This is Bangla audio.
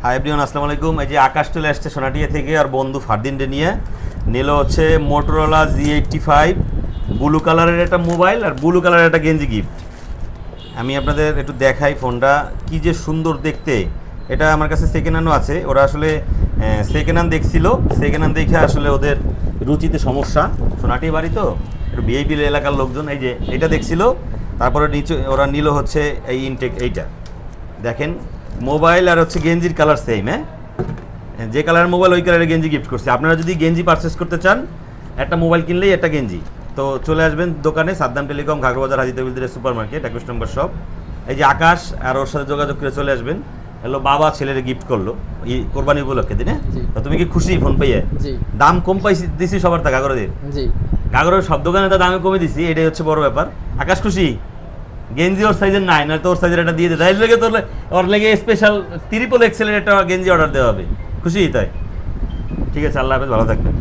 হাই এভরিওয়ান, আসসালামু আলাইকুম। এই যে আকাশ চলে আসছে সোনাটিয়া থেকে আর বন্ধু ফারদিনডে নিয়ে নিল হচ্ছে মোটরোলা Z85 ব্লু কালারের একটা মোবাইল আর ব্লু কালারের একটা গেঞ্জি গিফট। আমি আপনাদের একটু দেখাই ফোনটা কি যে সুন্দর দেখতে। এটা আমার কাছে সেকেন্ড হ্যান্ডও আছে। ওরা আসলে সেকেন্ড হ্যান্ড দেখছিল, সেকেন্ড হ্যান্ড দেখে আসলে ওদের রুচিতে সমস্যা। সোনাটিয়া বাড়ি তো একটু ভিআইপি এলাকার লোকজন এই যে এটা দেখছিল, তারপরে নিচে ওরা নিল হচ্ছে এই ইনটেক এইটা। দেখেন মোবাইল আর হচ্ছে গেঞ্জির কালার সেম। যে কালারের মোবাইল ওই কালারের গেঞ্জি গিফট করছে। আপনারা যদি গেঞ্জি পারচেস করতে চান, একটা মোবাইল কিনলেই একটা গেঞ্জি, তো চলে আসবেন দোকানে সাদ্দাম টেলিকম, ঘাগরবাজার, হাজি তবিলদের সুপার মার্কেট, 21 নম্বর শপ। এই যে আকাশ আর ওর সাথে যোগাযোগ করে চলে আসবেন। হ্যালো, বাবা ছেলের গিফট করলো এই কোরবানি উপলক্ষে দিনে। তো তুমি কি খুশি ফোন পেয়ে? দাম কম পাইছি দিছি সবার তা ঘাগরের। ঘাগরের সব দোকানে তো দামে কমে দিছি, এটাই হচ্ছে বড় ব্যাপার। আকাশ খুশি? গেঞ্জি ওর সাইজের নাই, না তোর সাইজের একটা দিয়ে দে, তাই লেগে তোর ওর লেগে স্পেশাল ট্রিপল এক্সেলের একটা গেঞ্জি অর্ডার দেওয়া হবে। খুশি তাই? ঠিক আছে, আল্লাহ হাফেজ, ভালো থাকবেন।